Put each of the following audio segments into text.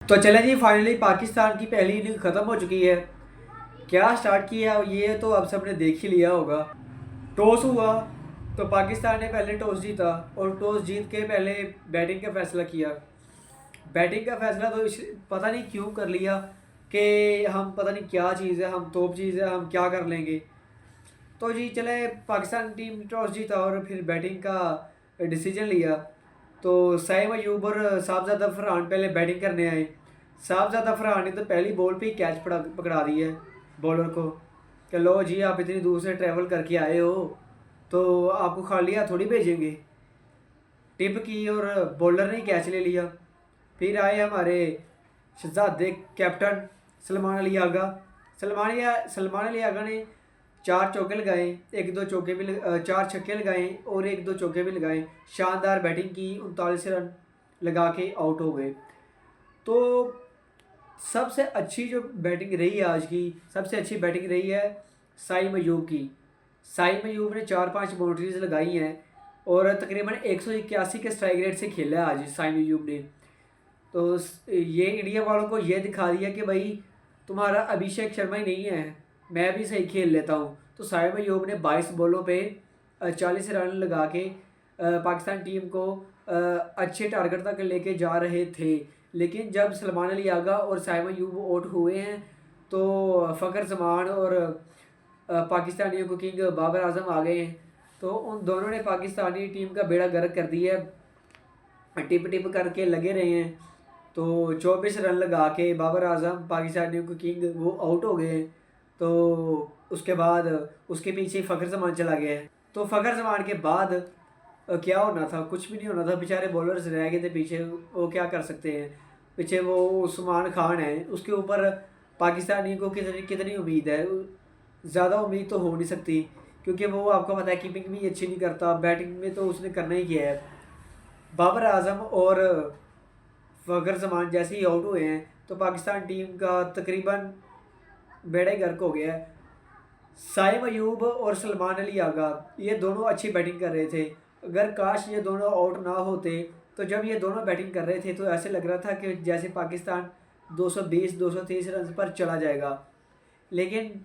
तो चले जी, फाइनली पाकिस्तान की पहली इनिंग ख़त्म हो चुकी है। क्या स्टार्ट किया ये तो अब सबने देख ही लिया होगा। टॉस हुआ तो पाकिस्तान ने पहले टॉस जीता और टॉस जीत के पहले बैटिंग का फैसला किया। बैटिंग का फैसला तो पता नहीं क्यों कर लिया कि हम पता नहीं क्या चीज़ है, हम तोप चीज़ है, हम क्या कर लेंगे। तो जी चले, पाकिस्तान टीम टॉस जीता और फिर बैटिंग का डिसीजन लिया। तो साइम अयूब और साहबजादा फरहान पहले बैटिंग करने आए। साहबजादा फरहान ने तो पहली बॉल पे ही कैच पकड़ा दी है बॉलर को कि लो जी, आप इतनी दूर से ट्रैवल करके आए हो तो आपको खाली हाथ थोड़ी भेजेंगे। टिप की और बॉलर ने कैच ले लिया। फिर आए हमारे शहजादे कैप्टन सलमान अली आगा। सलमान अली आगा ने चार चौके लगाए, एक दो चौके भी चार छक्के लगाए और एक दो चौके भी लगाए। शानदार बैटिंग की, 39 रन लगा के आउट हो गए। तो सबसे अच्छी जो बैटिंग रही है आज की, सबसे अच्छी बैटिंग रही है साइम अयूब की। साइम अयूब ने 4-5 बाउंड्रीज लगाई हैं और तकरीबन 181 के स्ट्राइक रेट से खेला है आज साइम अयूब ने। तो ये इंडिया वालों को ये दिखा दिया कि भाई तुम्हारा अभिषेक शर्मा ही नहीं है, मैं भी सही खेल लेता हूँ। तो साइम अयूब ने 22 बॉलों पे 40 रन लगा के पाकिस्तान टीम को अच्छे टारगेट तक लेके जा रहे थे। लेकिन जब सलमान अली आगा और साइम अयूब आउट हुए हैं तो फ़खर जमान और पाकिस्तानियों को किंग बाबर आजम आ गए हैं। तो उन दोनों ने पाकिस्तानी टीम का बेड़ा गर्क कर दिया है। टिप टिप करके लगे रहे हैं। तो 24 रन लगा के बाबर आजम पाकिस्तानियों को किंग वो आउट हो गए हैं। तो उसके बाद उसके पीछे फ़खर जमान चला गया है। तो फ़खर जमान के बाद क्या होना था, कुछ भी नहीं होना था। बेचारे बॉलर्स रह गए थे पीछे, वो क्या कर सकते हैं। पीछे वो उस्मान खान है, उसके ऊपर पाकिस्तानी को कितनी कितनी उम्मीद है। ज़्यादा उम्मीद तो हो नहीं सकती क्योंकि वो आपको पता है कीपिंग भी अच्छी नहीं करता, बैटिंग में तो उसने करना ही किया है। बाबर आजम और फ़खर जमान जैसे ही आउट हुए हैं तो पाकिस्तान टीम का तकरीबन बेड़ा ही गर्क हो गया है। साइम अयूब और सलमान अली आगा ये दोनों अच्छी बैटिंग कर रहे थे। अगर काश ये दोनों आउट ना होते तो जब ये दोनों बैटिंग कर रहे थे तो ऐसे लग रहा था कि जैसे पाकिस्तान 220-230 रन पर चला जाएगा। लेकिन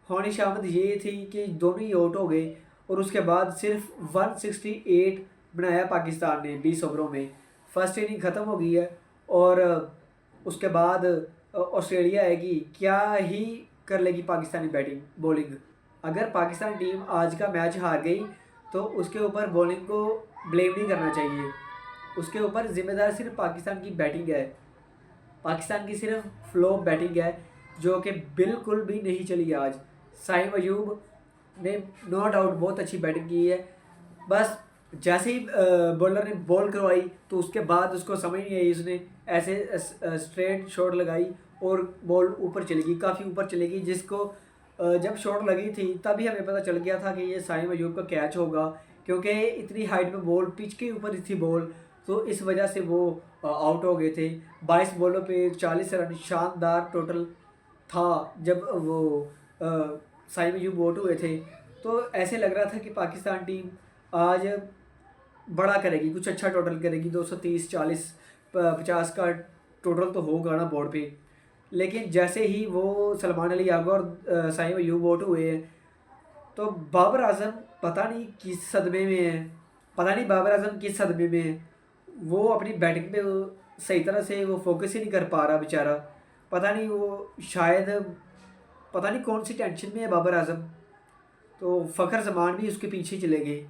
होनी शामत ये थी कि दोनों ही आउट हो गए और उसके बाद सिर्फ 168 बनाया पाकिस्तान ने 20 ओवरों में। फर्स्ट इनिंग ख़त्म हो गई है और उसके बाद ऑस्ट्रेलिया आएगी। क्या ही कर लेगी पाकिस्तानी बैटिंग बॉलिंग। अगर पाकिस्तान टीम आज का मैच हार गई तो उसके ऊपर बॉलिंग को ब्लेम नहीं करना चाहिए, उसके ऊपर ज़िम्मेदार सिर्फ पाकिस्तान की बैटिंग है। पाकिस्तान की सिर्फ फ्लॉप बैटिंग है जो कि बिल्कुल भी नहीं चली आज। साइम अयूब ने नो डाउट बहुत अच्छी बैटिंग की है, बस जैसे ही बॉलर ने बॉल करवाई तो उसके बाद उसको समझ नहीं आई, उसने ऐसे स्ट्रेट शॉट लगाई और बॉल ऊपर चली गई, काफ़ी ऊपर चली गई। जिसको जब शॉट लगी थी तभी हमें पता चल गया था कि ये साइम अयूब का कैच होगा क्योंकि इतनी हाइट में बॉल, पिच के ऊपर थी बॉल, तो इस वजह से वो आउट हो गए थे। 22 बॉलों पे 40 रन शानदार टोटल था जब वो साइम अयूब आउट हुए थे। तो ऐसे लग रहा था कि पाकिस्तान टीम आज बड़ा करेगी, कुछ अच्छा टोटल करेगी, 230, 40, 50 का टोटल तो होगा ना बोर्ड पे। लेकिन जैसे ही वो सलमान अली आगा और साइम अयूब आउट हुए हैं तो बाबर आजम पता नहीं किस सदमे में है, पता नहीं बाबर आजम किस सदमे में है। वो अपनी बैटिंग पे सही तरह से वो फोकस ही नहीं कर पा रहा बेचारा। पता नहीं वो शायद पता नहीं कौन सी टेंशन में है बाबर आजम। तो फ़खर जमान भी उसके पीछे चले गए।